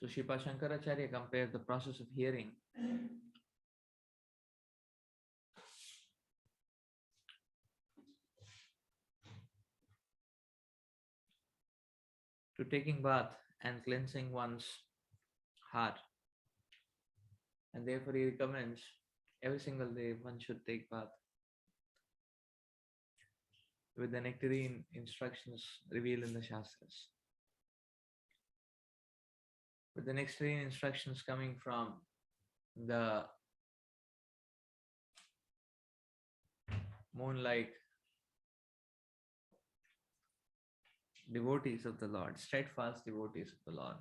So Shipa Shankaracharya compares the process of hearing to taking bath and cleansing one's heart. And therefore he recommends every single day one should take bath with the nectarine instructions revealed in the Shastras. With the nectarine instructions coming from the moonlight devotees of the Lord, steadfast devotees of the Lord.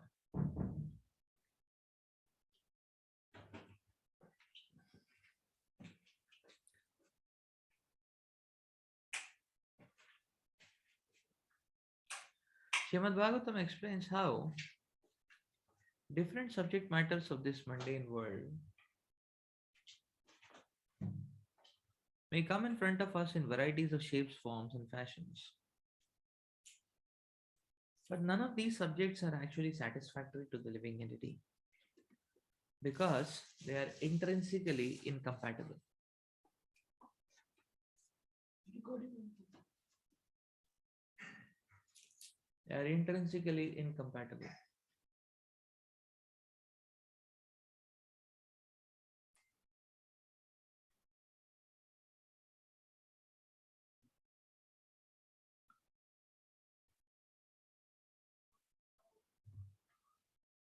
Srimad Bhagavatam explains how different subject matters of this mundane world may come in front of us in varieties of shapes, forms, and fashions. But none of these subjects are actually satisfactory to the living entity because they are intrinsically incompatible. They are intrinsically incompatible.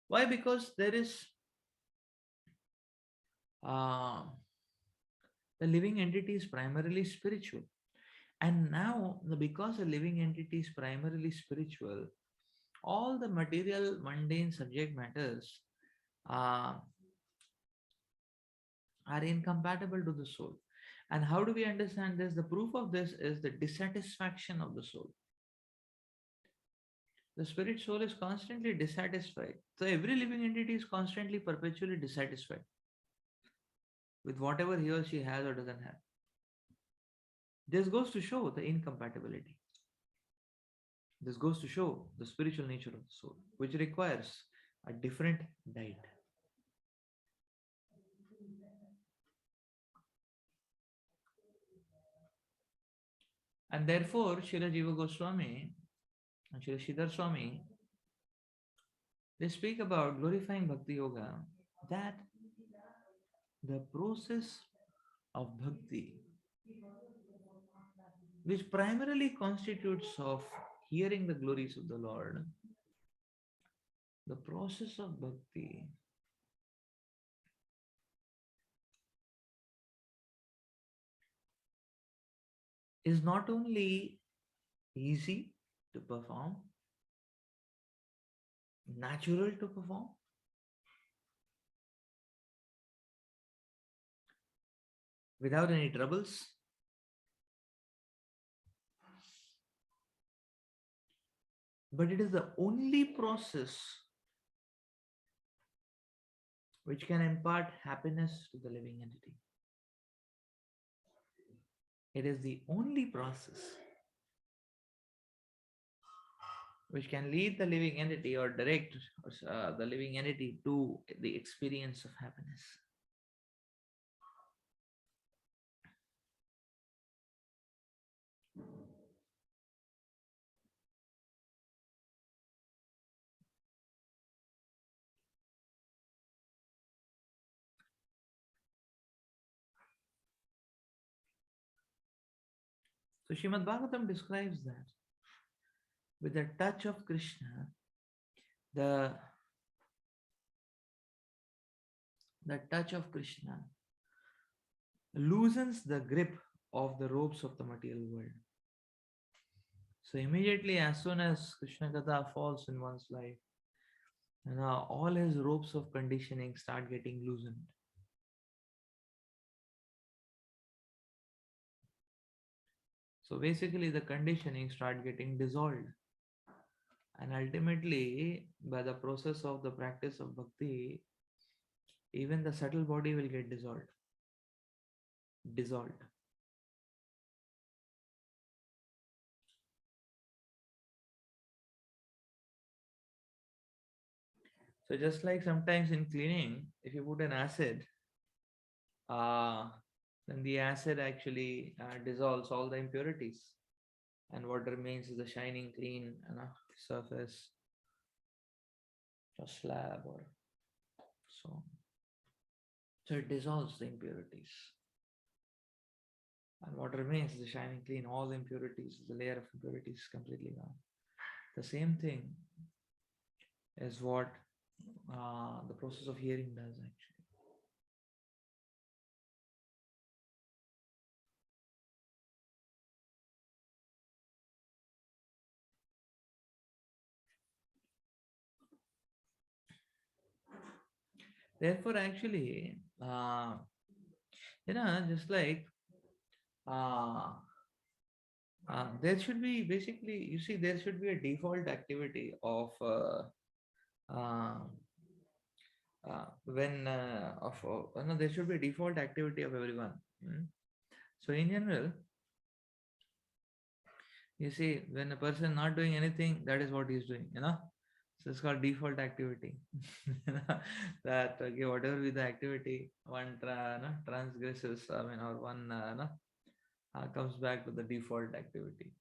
Why? Because there is uh, the living entity is primarily spiritual. And now, because a living entity is primarily spiritual, all the material, mundane subject matters uh, are incompatible to the soul. And how do we understand this? The proof of this is the dissatisfaction of the soul. The spirit soul is constantly dissatisfied. So every living entity is constantly, perpetually dissatisfied with whatever he or she has or doesn't have. This goes to show the incompatibility. This goes to show the spiritual nature of the soul, which requires a different diet. And therefore, Srila Jiva Goswami and Srila Sridhar Swami, they speak about glorifying Bhakti Yoga, that the process of bhakti, which primarily constitutes of hearing the glories of the Lord, the process of bhakti is not only easy to perform, natural to perform, without any troubles, but it is the only process which can impart happiness to the living entity. It is the only process which can lead the living entity or direct the living entity to the experience of happiness. So Srimad Bhagavatam describes that with the touch of Krishna, the, the touch of Krishna loosens the grip of the ropes of the material world. So immediately as soon as Krishna Katha falls in one's life, all his ropes of conditioning start getting loosened. So basically the conditioning start getting dissolved. And ultimately, by the process of the practice of bhakti, even the subtle body will get dissolved. Dissolved. So just like sometimes in cleaning, if you put an acid, uh, then the acid actually dissolves all the impurities, and what remains is the shining, clean surface, or slab, or so. So it dissolves the impurities, and what remains is the shining, clean. All the impurities, the layer of impurities, is completely gone. The same thing is what the process of hearing does actually. Therefore, actually, just like uh, there should be basically, you see, there should be a default activity of uh, when of no, there should be a default activity of everyone. Mm. So in general, you see, when a person not doing anything, that is what he's doing, So it's called default activity. That okay, whatever be the activity, one no, transgresses, I mean, or one no, comes back to the default activity.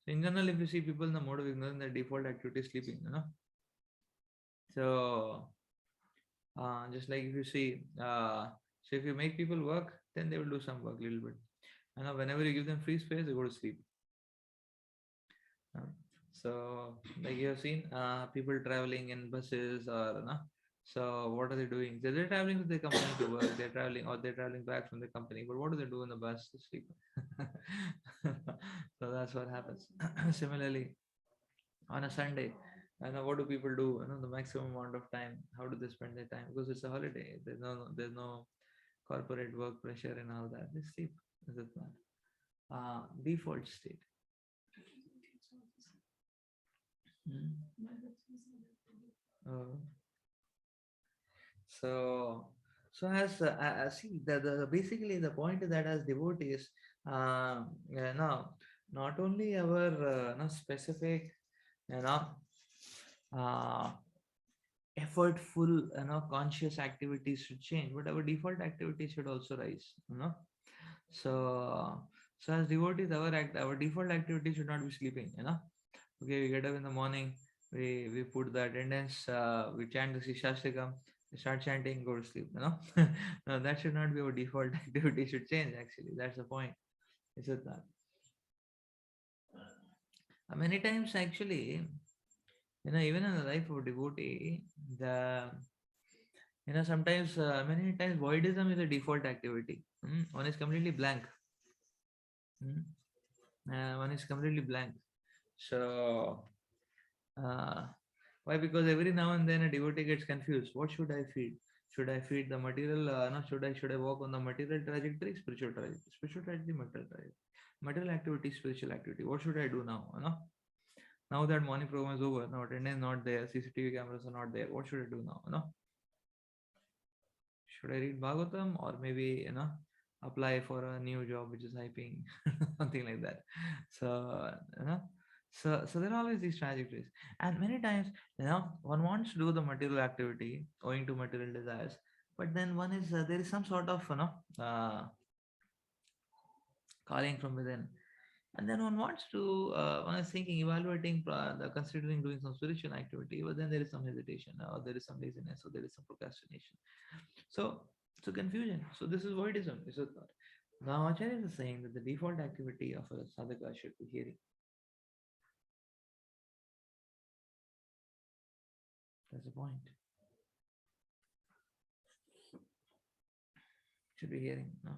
So in general, if you see people in the mode of ignorance, their default activity is sleeping. So just like if you see, so if you make people work, then they will do some work a little bit. Whenever you give them free space, they go to sleep. Uh, so like you have seen people traveling in buses or so what are they doing? They're traveling with their company to work, they're traveling or they're traveling back from the company, but what do they do in the bus? To sleep. So that's what happens. Similarly, on a Sunday, what do people do? The maximum amount of time. How do they spend their time? Because it's a holiday. There's no corporate work pressure and all that. They sleep. Is it not? Default state. Hmm. Uh, so, so as see the basically the point is that as devotees, now not only our specific, you know, uh, effortful, conscious activities should change, but our default activities should also rise. So, so as devotees, our default activity should not be sleeping. Okay, we get up in the morning, we put the attendance, we chant the Shishastikam, we start chanting, go to sleep. No, that should not be our default activity, should change actually. That's the point. Is it not? Many times actually, even in the life of a devotee, the sometimes many times voidism is a default activity. One is completely blank. Mm. One is completely blank. So uh, why? Because every now and then a devotee gets confused. What should I feed? Should I feed the material? No, should I walk on the material trajectory, spiritual trajectory, material trajectory, material activity, spiritual activity? What should I do now? Now that morning program is over, now attendance not there, CCTV cameras are not there. What should I do now? Should I read Bhagavatam, or maybe apply for a new job which is hyping, something like that. So so there are always these trajectories, and many times one wants to do the material activity owing to material desires, but then one is there is some sort of calling from within, and then one wants to one is thinking, evaluating, considering doing some spiritual activity, but then there is some hesitation, or there is some laziness, or there is some procrastination. So, so confusion. So this is voidism. This is not. Now Acharya is saying that the default activity of a sadhaka should be hearing. That's the point. Should be hearing. No.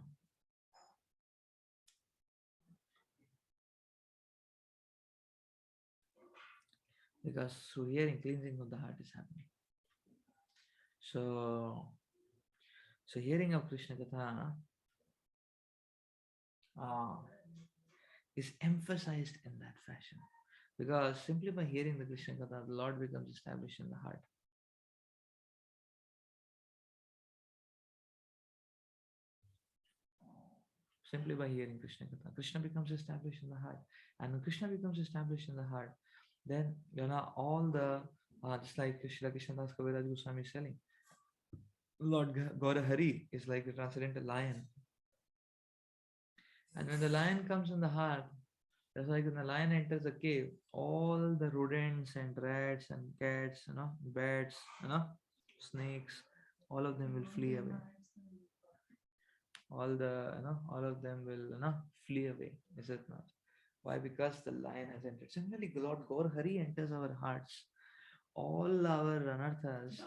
Because through hearing, cleansing of the heart is happening. So, so hearing of Krishna Katha uh, is emphasized in that fashion. Because simply by hearing the Krishna Katha, the Lord becomes established in the heart. Simply by hearing Krishna Katha, Krishna becomes established in the heart. And when Krishna becomes established in the heart, then all the Just like Srila Krishnadas Kaviraj Goswami is telling, Lord Gaurahari is like a transcendental lion. And when the lion comes in the heart, that's like when the lion enters the cave, all the rodents and rats and cats, bats, snakes, all of them will flee away. All of them will, flee away. Is it not? Why? Because the lion has entered. Similarly, Lord Gaur Hari enters our hearts. All our anarthas,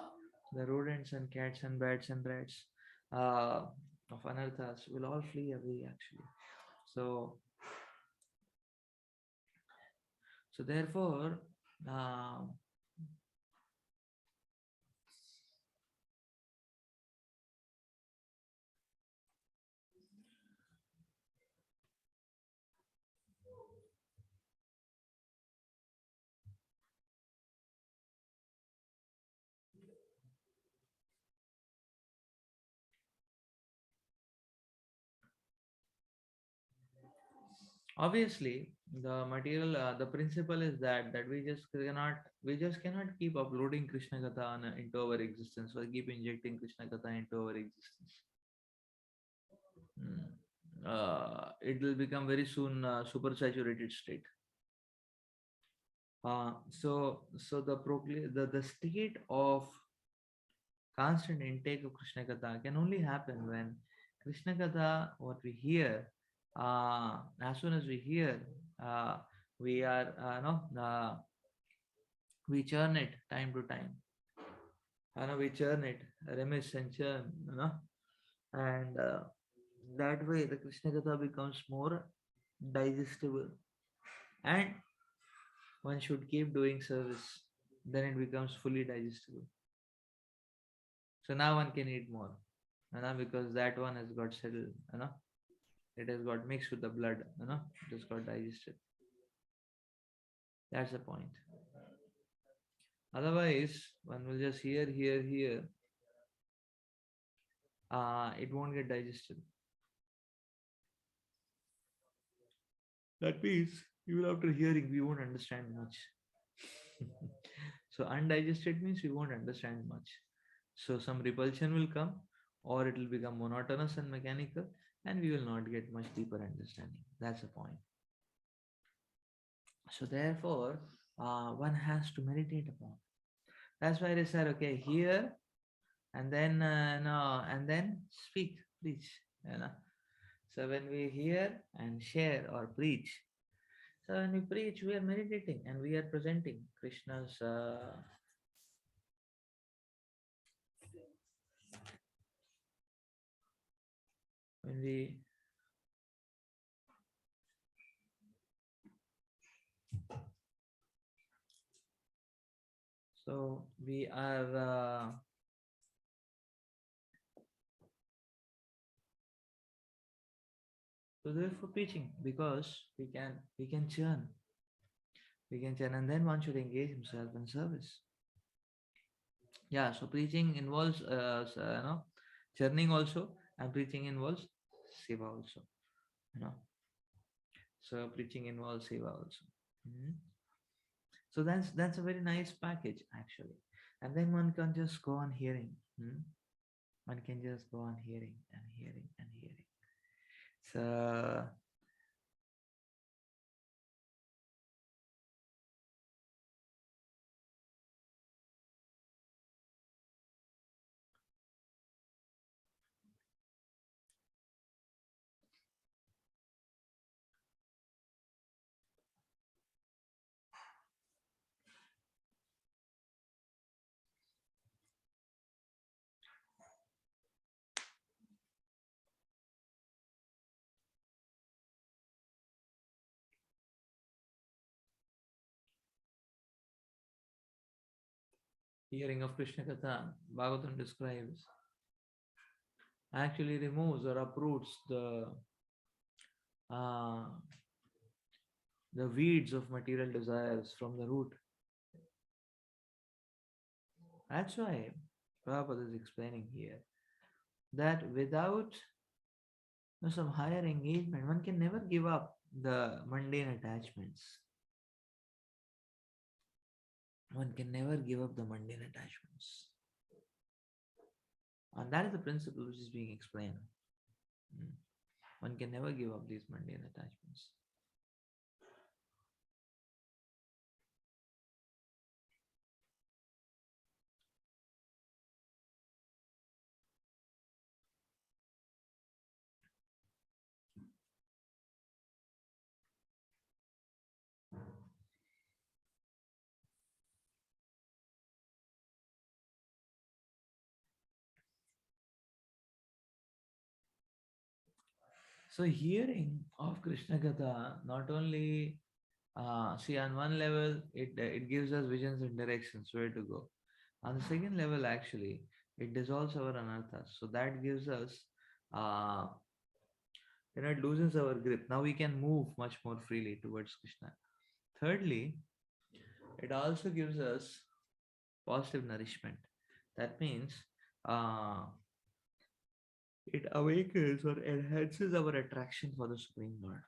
the rodents and cats and bats and rats uh, of anarthas will all flee away actually. So, so therefore, uh, obviously the principle is that we just cannot keep uploading Krishna Katha into our existence or keep injecting Krishna Katha into our existence. It will become very soon super saturated state. So the state of constant intake of Krishna Katha can only happen when Krishna Katha, what we hear, as soon as we hear, uh, we are, no, we churn it time to time. We churn it, remiss and churn, and that way the Krishna Katha becomes more digestible. And one should keep doing service, then it becomes fully digestible. So now one can eat more, because that one has got settled, it has got mixed with the blood, it has got digested. That's the point. Otherwise, one will just hear, it won't get digested. That means even after hearing, we won't understand much. So undigested means we won't understand much. So some repulsion will come, or it will become monotonous and mechanical, and we will not get much deeper understanding. That's the point. So therefore, one has to meditate upon. That's why they said, okay, hear and then no, and then speak, preach. You know. So when we hear and share or preach, so when we preach, we are meditating and we are presenting Krishna's. When we so we are so therefore preaching because we can churn and then one should engage himself in service. Yeah, so preaching involves churning also, and preaching involves seva also. You know, so preaching involves seva also. Mhm. So that's a very nice package actually, and then one can just go on hearing. One can just go on hearing and hearing and hearing. So hearing of Krishna Katha, Bhagavatam describes, actually removes or uproots uh, the weeds of material desires from the root. That's why Prabhupada is explaining here that without some higher engagement, one can never give up the mundane attachments. one can never give up the mundane attachments. And that is the principle which is being explained. Mm. One can never give up these mundane attachments. So, hearing of Krishna Katha not only see on one level it gives us visions and directions where to go. On the second level, actually, it dissolves our anarthas. So that gives us, uh, it loosens our grip. Now we can move much more freely towards Krishna. Thirdly, it also gives us positive nourishment. That means uh, it awakens or enhances our attraction for the Supreme Lord.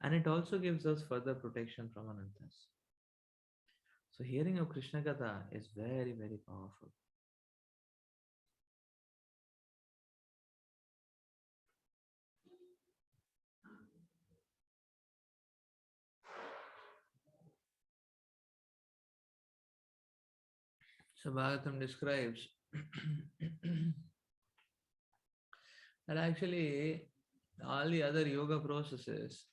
And it also gives us further protection from anarthas. So hearing of Krishna Katha is very, very powerful. So Bhagavatam describes that actually all the other yoga processes,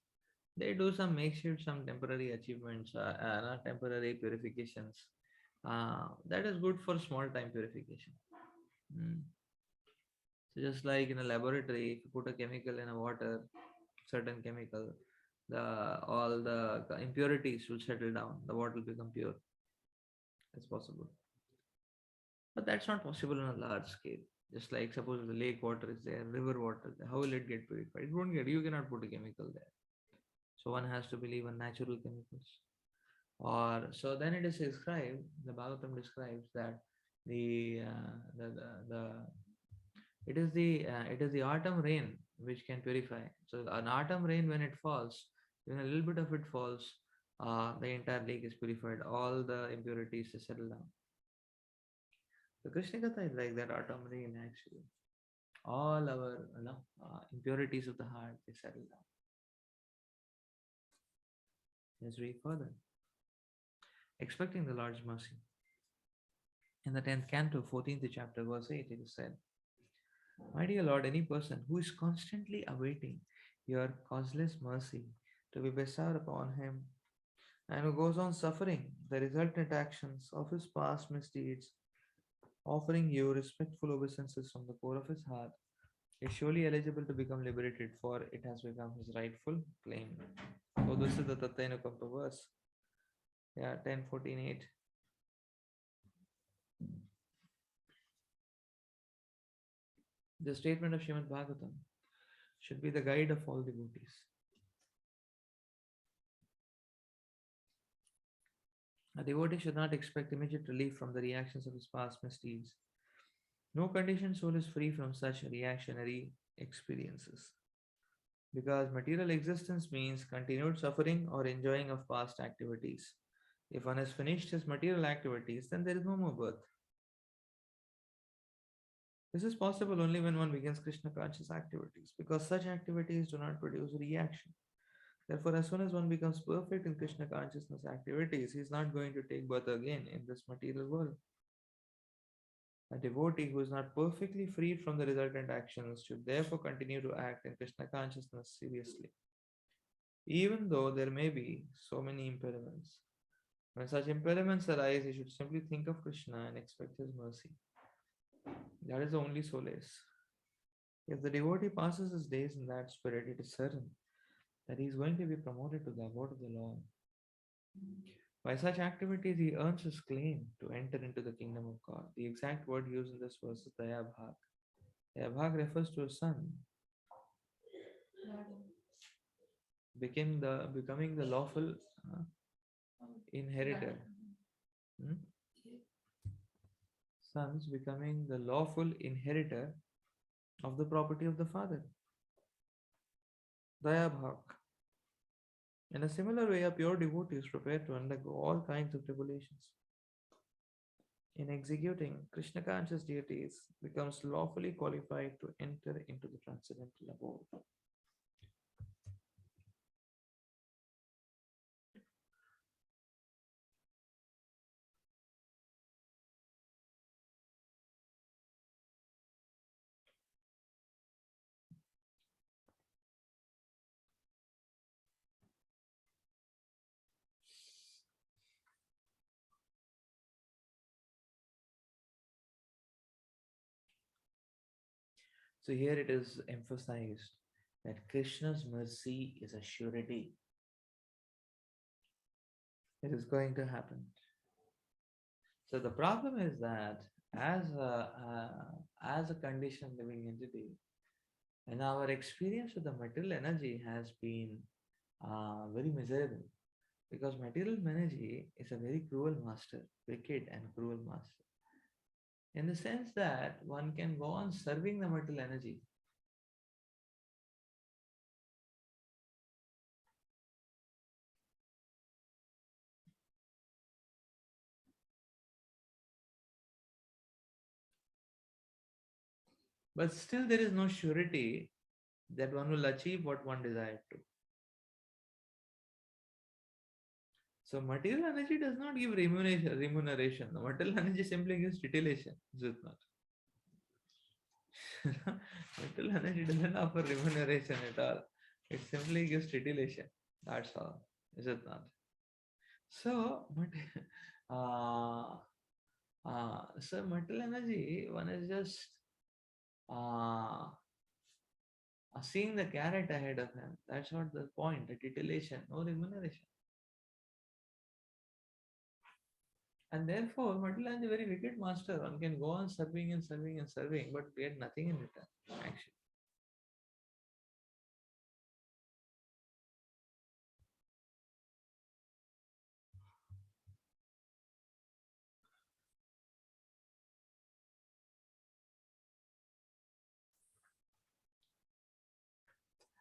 they do some makeshift, some temporary achievements, not temporary purifications. That is good for small time purification. Mm. So just like in a laboratory, if you put a chemical in a water, certain chemical, the all the impurities will settle down. The water will become pure. That's possible. But that's not possible on a large scale. Just like suppose the lake water is there, river water, there, how will it get purified? It won't get. You cannot put a chemical there. So one has to believe in natural chemicals. Or so then it is described. The Bhagavatam describes that the it is the autumn rain which can purify. So an autumn rain when it falls, when a little bit of it falls, the entire lake is purified. All the impurities settle down. So Krishna Katha is like that autumn rain actually. All our impurities of the heart they settle down. Let's read further. Expecting the Lord's mercy. In the 10th canto, 14th chapter, verse 8, it is said, my dear Lord, any person who is constantly awaiting your causeless mercy to be bestowed upon him and who goes on suffering the resultant actions of his past misdeeds, offering you respectful obeisances from the core of his heart, is surely eligible to become liberated, for it has become his rightful claim. So this is the Tattainukampa verse. Yeah, 10:14:8. The statement of Srimad Bhagavatam should be the guide of all devotees. A devotee should not expect immediate relief from the reactions of his past misdeeds. No conditioned soul is free from such reactionary experiences. Because material existence means continued suffering or enjoying of past activities. If one has finished his material activities, then there is no more birth. This is possible only when one begins Krishna conscious activities, because such activities do not produce reaction. Therefore, as soon as one becomes perfect in Krishna consciousness activities, he is not going to take birth again in this material world. A devotee who is not perfectly freed from the resultant actions should therefore continue to act in Krishna consciousness seriously, even though there may be so many impediments. When such impediments arise, he should simply think of Krishna and expect his mercy. That is the only solace. If the devotee passes his days in that spirit, it is certain that he is going to be promoted to the abode of the Lord. By such activities, he earns his claim to enter into the kingdom of God. The exact word used in this verse is Dayabhag. Dayabhag refers to a son becoming the lawful inheritor. Hmm? Sons becoming the lawful inheritor of the property of the father. Daya bhak. In a similar way, a pure devotee is prepared to undergo all kinds of tribulations. In executing, Krishna conscious deities becomes lawfully qualified to enter into the transcendental abode. So here it is emphasized that Krishna's mercy is a surety. It is going to happen. So the problem is that as a conditioned living entity, and our experience with the material energy has been very miserable because material energy is a very cruel master, wicked and cruel master. In the sense that one can go on serving the material energy, but still there is no surety that one will achieve what one desired to. So material energy does not give remuneration. The material energy simply gives titillation, is it not? Material energy doesn't offer remuneration at all. It simply gives titillation. That's all, is it not? So, uh, so material energy, one is just uh, seeing the carrot ahead of him. That's what the point. The titillation, no remuneration. And therefore, material energy, very wicked master. One can go on serving and serving and serving, but get nothing in return. Actually.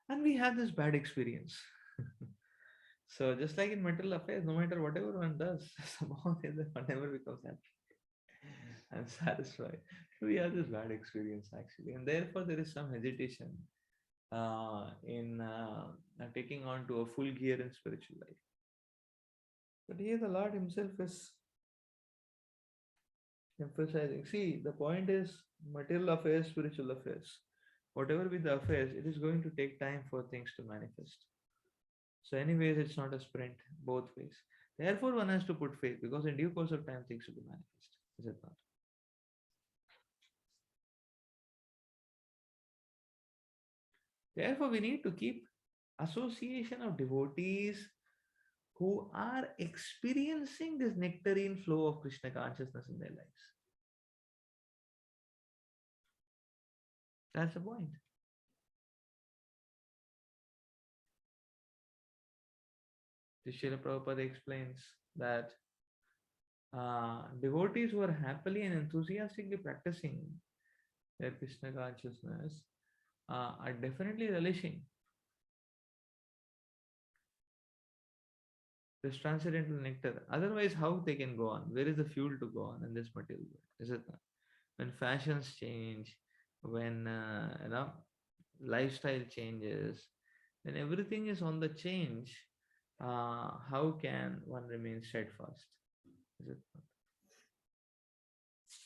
And we have this bad experience. So just like in material affairs, no matter whatever one does, somehow one never becomes happy and satisfied. So we have this bad experience actually, and therefore there is some hesitation in taking on to a full gear in spiritual life. But here the Lord Himself is emphasizing. See, the point is material affairs, spiritual affairs. Whatever be the affairs, it is going to take time for things to manifest. So, anyways, it's not a sprint, both ways. Therefore, one has to put faith because in due course of time, things will be manifest. Is it not? Therefore, we need to keep association of devotees who are experiencing this nectarine flow of Krishna consciousness in their lives. That's the point. Srila Prabhupada explains that devotees who are happily and enthusiastically practicing their Krishna consciousness are definitely relishing this transcendental nectar. Otherwise, how they can go on? Where is the fuel to go on in this material world? Is it not? When fashions change, when lifestyle changes, when everything is on the change, how can one remain steadfast? Is it not?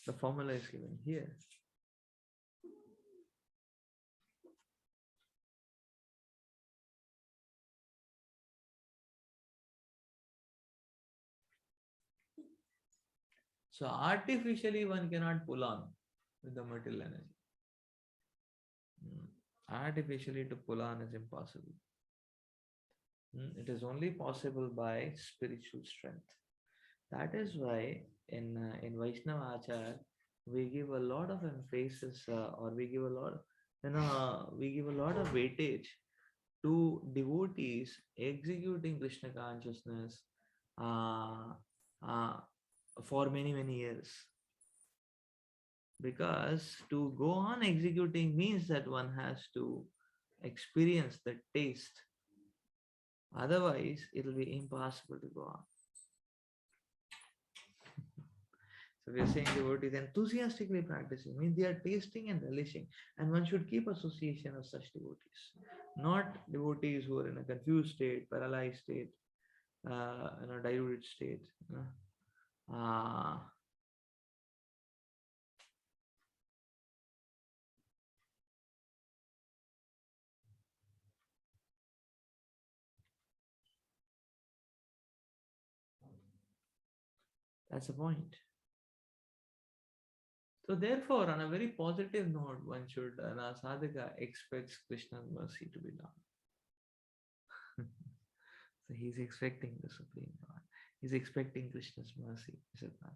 The formula is given here. So artificially one cannot pull on with the material energy. Artificially to pull on is impossible. It is only possible by spiritual strength. That is why in Vaishnava Achar we give a lot of emphasis, or we give a lot, we give a lot of weightage to devotees executing Krishna consciousness uh, uh, for many years. Because to go on executing means that one has to experience the taste. Otherwise, it'll be impossible to go on. So we are saying devotees enthusiastically practicing means they are tasting and relishing, and one should keep association of such devotees, not devotees who are in a confused state, paralyzed state, diluted state. Uh, that's the point. So therefore, on a very positive note, one should, sadhaka expects Krishna's mercy to be done. So he's expecting the Supreme God. He's expecting Krishna's mercy, is it not?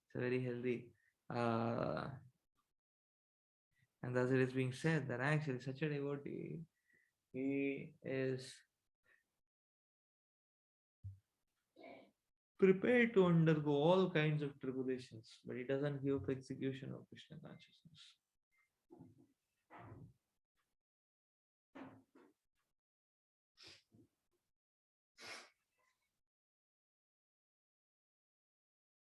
It's a very healthy, uh, and thus it is being said that actually such a devotee, he is prepared to undergo all kinds of tribulations, but he doesn't give up execution of Krishna consciousness.